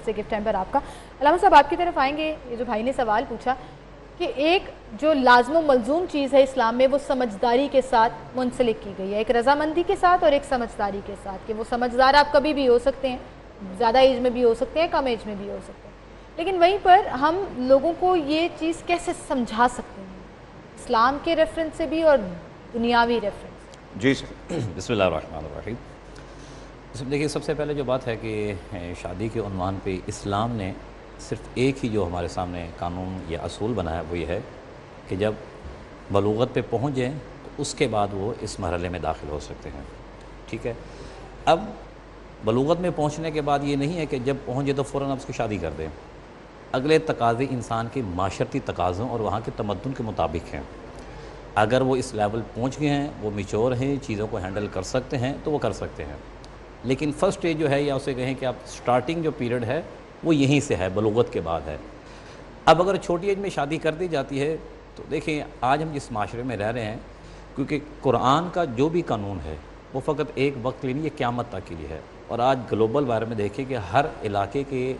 سے gift time پر آپ کا علامہ صاحب آپ کی طرف آئیں گے. یہ جو بھائی نے سوال پوچھا کہ ایک جو لازم و ملزوم چیز ہے اسلام میں وہ سمجھداری کے ساتھ منسلک کی گئی ہے, ایک رضامندی کے ساتھ اور ایک سمجھداری کے ساتھ, کہ وہ سمجھدار آپ کبھی بھی ہو سکتے ہیں, زیادہ ایج میں بھی ہو سکتے ہیں, کم ایج میں بھی ہو سکتے ہیں, لیکن وہیں پر ہم لوگوں کو یہ چیز کیسے سمجھا سکتے ہیں اسلام کے ریفرنس سے بھی اور دنیاوی ریفرنس؟ جی بسم اللہ الرحمن الرحیم. دیکھیے سب سے پہلے جو بات ہے کہ شادی کے عنوان پہ اسلام نے صرف ایک ہی جو ہمارے سامنے قانون یا اصول بنا ہے وہ یہ ہے کہ جب بلوغت پہ پہنچ جائیں تو اس کے بعد وہ اس مرحلے میں داخل ہو سکتے ہیں. ٹھیک ہے, اب بلوغت میں پہنچنے کے بعد یہ نہیں ہے کہ جب پہنچ جائے تو فوراً اس کی شادی کر دیں. اگلے تقاضے انسان کے معاشرتی تقاضوں اور وہاں کے تمدن کے مطابق ہیں. اگر وہ اس لیول پہنچ گئے ہیں, وہ میچور ہیں, چیزوں کو ہینڈل کر سکتے ہیں تو وہ کر سکتے ہیں. لیکن فرسٹ اسٹیج جو ہے یا اسے کہیں کہ آپ سٹارٹنگ جو پیریڈ ہے وہ یہیں سے ہے, بلوغت کے بعد ہے. اب اگر چھوٹی ایج میں شادی کر دی جاتی ہے تو دیکھیں آج ہم جس معاشرے میں رہ رہے ہیں, کیونکہ قرآن کا جو بھی قانون ہے وہ فقط ایک وقت کے لیے نہیں, یہ قیامت تک کے لیے ہے. اور آج گلوبل بارے میں دیکھیں کہ ہر علاقے کے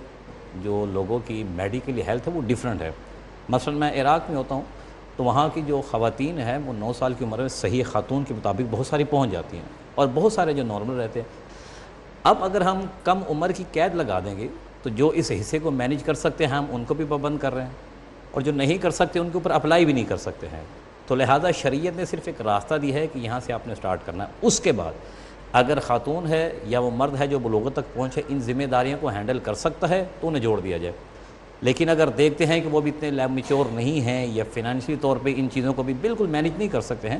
جو لوگوں کی میڈیکل ہیلتھ ہے وہ ڈیفرنٹ ہے. مثلا میں عراق میں ہوتا ہوں تو وہاں کی جو خواتین ہیں وہ 9 سال کی عمر میں صحیح خاتون کے مطابق بہت ساری پہنچ جاتی ہیں, اور بہت سارے جو نارمل رہتے ہیں. اب اگر ہم کم عمر کی قید لگا دیں گے تو جو اس حصے کو مینیج کر سکتے ہیں ہم ان کو بھی پابند کر رہے ہیں, اور جو نہیں کر سکتے ان کے اوپر اپلائی بھی نہیں کر سکتے ہیں. تو لہٰذا شریعت نے صرف ایک راستہ دی ہے کہ یہاں سے آپ نے سٹارٹ کرنا ہے. اس کے بعد اگر خاتون ہے یا وہ مرد ہے جو بلوغت تک پہنچے ان ذمہ داریوں کو ہینڈل کر سکتا ہے تو انہیں جوڑ دیا جائے. لیکن اگر دیکھتے ہیں کہ وہ بھی اتنے میچور نہیں ہیں یا فنانشلی طور پہ ان چیزوں کو بھی بالکل مینیج نہیں کر سکتے ہیں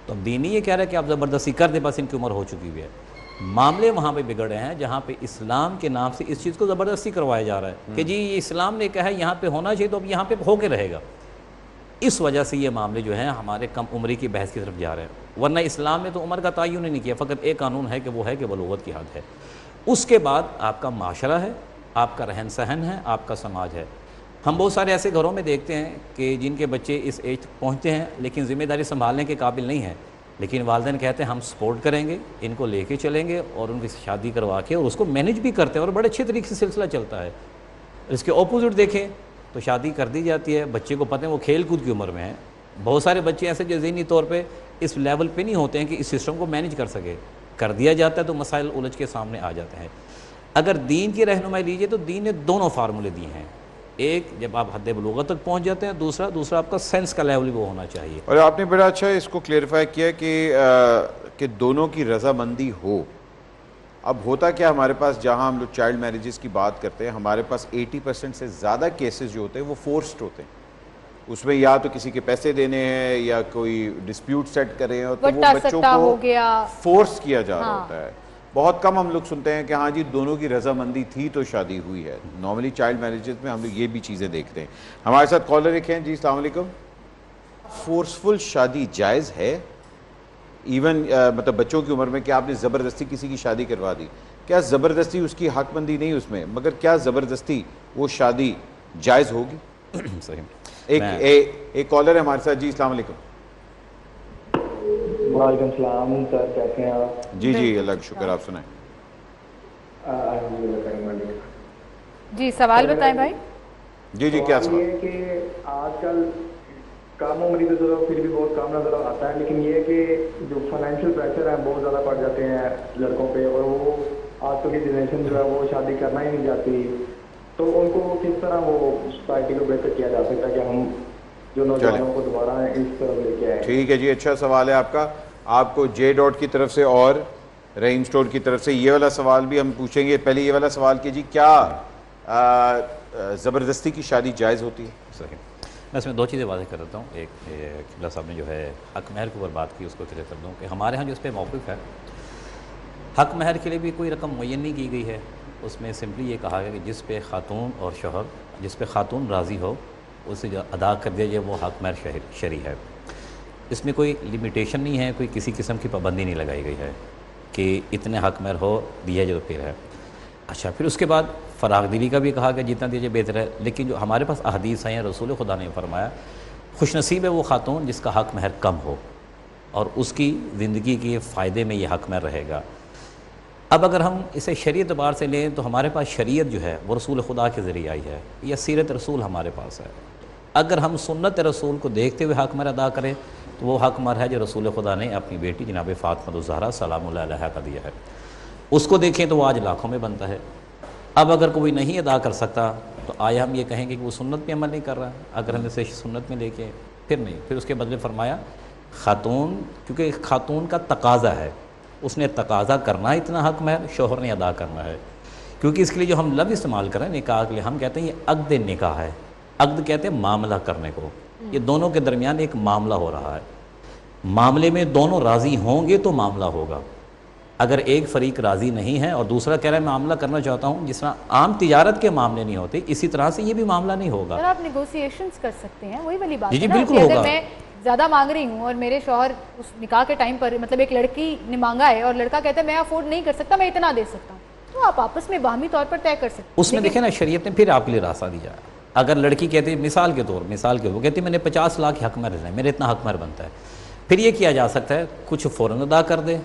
تو اب دین یہ کہہ رہا ہے کہ آپ زبردستی کر دیں, بس ان کی عمر ہو چکی ہوئی ہے. معاملے وہاں پہ بگڑے ہیں جہاں پہ اسلام کے نام سے اس چیز کو زبردستی کروایا جا رہا ہے کہ جی یہ اسلام نے کہا ہے یہاں پہ ہونا چاہیے تو اب یہاں پہ ہو کے رہے گا. اس وجہ سے یہ معاملے جو ہیں ہمارے کم عمری کی بحث کی طرف جا رہے ہیں, ورنہ اسلام نے تو عمر کا تعین ہی نہیں کیا, فقط ایک قانون ہے کہ وہ ہے کہ بلوغت کی حد ہے. اس کے بعد آپ کا معاشرہ ہے, آپ کا رہن سہن ہے, آپ کا سماج ہے. ہم بہت سارے ایسے گھروں میں دیکھتے ہیں کہ جن کے بچے اس ایج تک پہنچتے ہیں لیکن ذمہ داری سنبھالنے کے قابل نہیں ہیں, لیکن والدین کہتے ہیں ہم سپورٹ کریں گے, ان کو لے کے چلیں گے اور ان کی شادی کروا کے اور اس کو مینیج بھی کرتے ہیں اور بڑے اچھے طریقے سے سلسلہ چلتا ہے. اس کے اپوزٹ دیکھیں تو شادی کر دی جاتی ہے, بچے کو پتہ ہے وہ کھیل کود کی عمر میں ہیں. بہت سارے بچے ایسے جو ذہنی طور پہ اس لیول پہ نہیں ہوتے ہیں کہ اس سسٹم کو مینیج کر سکے, کر دیا جاتا ہے تو مسائل الجھ کے سامنے آ جاتے ہیں. اگر دین کی رہنمائی لیجیے تو دین نے دونوں فارمولے دیے ہیں, ایک جب آپ حد بلوغت تک پہنچ جاتے ہیں, دوسرا آپ کا سینس کا لیول بھی وہ ہونا چاہیے. اور آپ نے بڑا اچھا اس کو کلیئرفائی کیا کہ دونوں کی رضامندی ہو. اب ہوتا کیا ہمارے پاس جہاں ہم لوگ چائلڈ میریجز کی بات کرتے ہیں ہمارے پاس 80% سے زیادہ کیسز جو ہوتے ہیں وہ فورسڈ ہوتے ہیں. اس میں یا تو کسی کے پیسے دینے ہیں یا کوئی ڈسپیوٹ سیٹ کر رہے ہیں تو وہ بچوں کو فورس کیا جا رہا ہوتا ہے. بہت کم ہم لوگ سنتے ہیں کہ ہاں جی دونوں کی رضامندی تھی تو شادی ہوئی ہے. نارملی چائلڈ میریجز میں ہم لوگ یہ بھی چیزیں دیکھتے ہیں. ہمارے ساتھ کالر ایک ہیں. جی السلام علیکم. فورسفل شادی جائز ہے ایون مطلب بچوں کی عمر میں کہ آپ نے زبردستی کسی کی شادی کروا دی, کیا زبردستی اس کی حق بندی نہیں اس میں, مگر کیا زبردستی وہ شادی جائز ہوگی؟ صحیح. ایک کالر ہے ہمارے ساتھ. جی السلام علیکم. وعلیکم السلام سر, کیسے ہیں آپ؟ جی اللہ کا شکر, آپ سنائیں. جی سوال بتائیں بھائی. جی کیا سوال؟ یہ کہ آج کل کم عمری تو ضرور پھر بھی بہت کم نظر آتا ہے, لیکن یہ کہ جو فائنینشیل پریشر ہے بہت زیادہ پڑ جاتے ہیں لڑکوں پہ, اور وہ آج کل کی جنریشن جو ہے وہ شادی کرنا ہی نہیں چاہتی, تو ان کو کس طرح وہ سوسائٹی کو بہتر کیا جا سکتا ہے کہ ہم جو نوجوانوں کو دوبارہ اس طرح لے کے آئیں؟ ٹھیک ہے جی, اچھا سوال ہے آپ کا. آپ کو جے ڈاٹ کی طرف سے اور رحیم اسٹور کی طرف سے یہ والا سوال بھی ہم پوچھیں گے. پہلے یہ والا سوال کہ جی کیا زبردستی کی شادی جائز ہوتی ہے؟ صحیح. میں اس میں 2 چیزیں واضح کر دیتا ہوں. ایک قبلہ صاحب نے جو ہے حق مہر کے اوپر بات کی, اس کو کلیئر کر دوں کہ ہمارے ہاں جو اس پہ موقف ہے, حق مہر کے لیے بھی کوئی رقم معین نہیں کی گئی ہے. اس میں سمپلی یہ کہا گیا کہ جس پہ خاتون اور شوہر, جس پہ خاتون راضی ہو اسے جو ادا کر دیا جائے وہ حق مہر شرعی ہے. اس میں کوئی لمیٹیشن نہیں ہے, کوئی کسی قسم کی پابندی نہیں لگائی گئی ہے کہ اتنے حق مہر ہو دیا جو پھر ہے. اچھا, پھر اس کے بعد فراغ دلی کا بھی کہا کہ جتنا دیجیے بہتر ہے, لیکن جو ہمارے پاس احادیث ہیں رسول خدا نے فرمایا خوش نصیب ہے وہ خاتون جس کا حق مہر کم ہو اور اس کی زندگی کے فائدے میں یہ حق مہر رہے گا. اب اگر ہم اسے شریعت اعتبار سے لیں تو ہمارے پاس شریعت جو ہے وہ رسول خدا کے ذریعے آئی ہے، یا سیرت رسول ہمارے پاس ہے۔ اگر ہم سنت رسول کو دیکھتے ہوئے حق مہر ادا کریں تو وہ حق مہر ہے جو رسول خدا نے اپنی بیٹی جناب فاطمہ الزہرا سلام اللہ علیہا کا دیا ہے، اس کو دیکھیں تو وہ آج لاکھوں میں بنتا ہے۔ اب اگر کوئی نہیں ادا کر سکتا تو آیا ہم یہ کہیں گے کہ وہ سنت پہ عمل نہیں کر رہا؟ اگر ہم اسے سنت میں لے کے پھر نہیں، پھر اس کے بدلے فرمایا خاتون، کیونکہ خاتون کا تقاضا ہے، اس نے تقاضا کرنا ہے اتنا حق مہر، شوہر نے ادا کرنا ہے، کیونکہ اس کے لیے جو ہم لفظ استعمال کر رہے ہیں نکاح کے لیے، ہم کہتے ہیں یہ عقد نکاح ہے۔ عقد کہتے ہیں معاملہ کرنے کو، یہ دونوں کے درمیان ایک معاملہ ہو رہا ہے، معاملے میں دونوں راضی ہوں گے تو معاملہ ہوگا۔ اگر ایک فریق راضی نہیں ہے اور دوسرا کہہ رہا ہے میں معاملہ کرنا چاہتا ہوں، جس طرح عام تجارت کے معاملے نہیں ہوتے اسی طرح سے یہ بھی معاملہ نہیں ہوگا۔ سر آپ نیگوسیشنز کر سکتے ہیں، وہی والی بات جی ہے نا بالکل کہ اگر ہوگا۔ میں زیادہ مانگ رہی ہوں اور میرے شوہر اس نکاح کے ٹائم پر مطلب ایک لڑکی نے مانگا ہے اور لڑکا کہتا ہے میں افورڈ نہیں کر سکتا، میں اتنا دے سکتا ہوں، تو آپ آپس میں باہمی طور پر طے کر سکتے ہیں۔ اس میں دیکھیں نا شریعت نے پھر آپ کے لیے راستہ دیا ہے۔ اگر لڑکی کہتی ہے مثال کے طور وہ کہتی ہے میں نے 50 لاکھ حق مہر دینا ہے، میرے اتنا حق مہر بنتا ہے، پھر یہ کیا جا سکتا ہے کچھ فوراً ادا کر دے،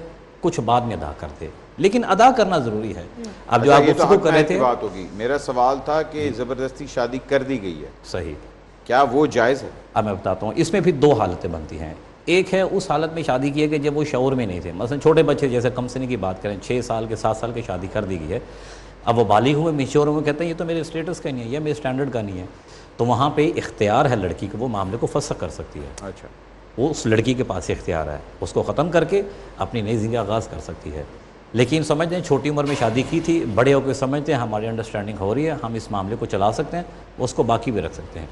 کچھ بعد میں ادا کر دے، لیکن ادا کرنا ضروری ہے۔ اب جو آپ یہ تو گفتگو حق کر رہے مہر کی تھے، بات ہوگی، میرا سوال تھا کہ زبردستی شادی کر دی گئی ہے، صحیح، کیا وہ جائز ہے؟ اب میں بتاتا ہوں، اس میں پھر 2 حالتیں بنتی ہیں۔ ایک ہے اس حالت میں شادی کی ہے کہ جب وہ شعور میں نہیں تھے، مثلا چھوٹے بچے جیسے کم سن کی بات کریں، 6 سال کے 7 سال کی شادی کر دی گئی ہے، اب وہ بالغ ہوئے میچور ہوئے، کہتے ہیں یہ تو میرے اسٹیٹس کا نہیں ہے، یہ میرے اسٹینڈرڈ کا نہیں ہے، تو وہاں پہ اختیار ہے لڑکی کو، وہ معاملے کو فسخ کر سکتی ہے۔ اچھا، وہ اس لڑکی کے پاس اختیار ہے، اس کو ختم کر کے اپنی نئی زندگی کا آغاز کر سکتی ہے۔ لیکن سمجھتے ہیں چھوٹی عمر میں شادی کی تھی، بڑے ہو کے سمجھتے ہیں ہماری انڈرسٹینڈنگ ہو رہی ہے، ہم اس معاملے کو چلا سکتے ہیں، اس کو باقی بھی رکھ سکتے ہیں۔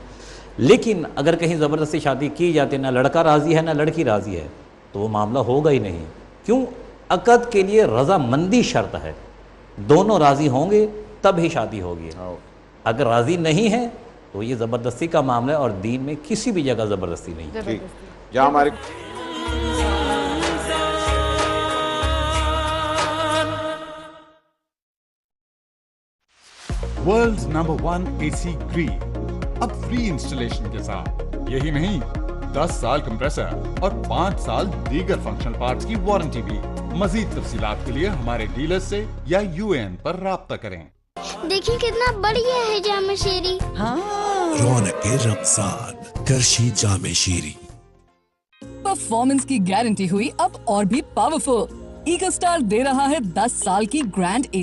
لیکن اگر کہیں زبردستی شادی کی جاتی ہے، نہ لڑکا راضی ہے نہ لڑکی راضی ہے، تو وہ معاملہ ہوگا ہی نہیں۔ کیوں؟ عقد کے لیے رضامندی شرط ہے، دونوں راضی ہوں گے تب ہی شادی ہوگی۔ اگر راضی نہیں ہے تو یہ زبردستی کا معاملہ ہے، اور دین میں کسی بھی جگہ زبردستی نہیں ہے۔ ٹھیک، جہاں ہمارے ورلڈز نمبر 1 اے سی گریل اب فری انسٹالیشن کے ساتھ، یہی نہیں 10 سال کمپریسر اور 5 سال دیگر فنکشنل پارٹس کی وارنٹی بھی۔ مزید تفصیلات کے لیے ہمارے ڈیلر سے یا UN پر رابطہ کریں۔ دیکھیں کتنا بڑھیا ہے جامع شیری۔ رونق رمضان کرشی جامع شیری۔ پرفارمنس کی گارنٹی ہوئی اب اور بھی پاورفل۔ ایگل اسٹار دے رہا ہے 10 سال کی گرینڈ اے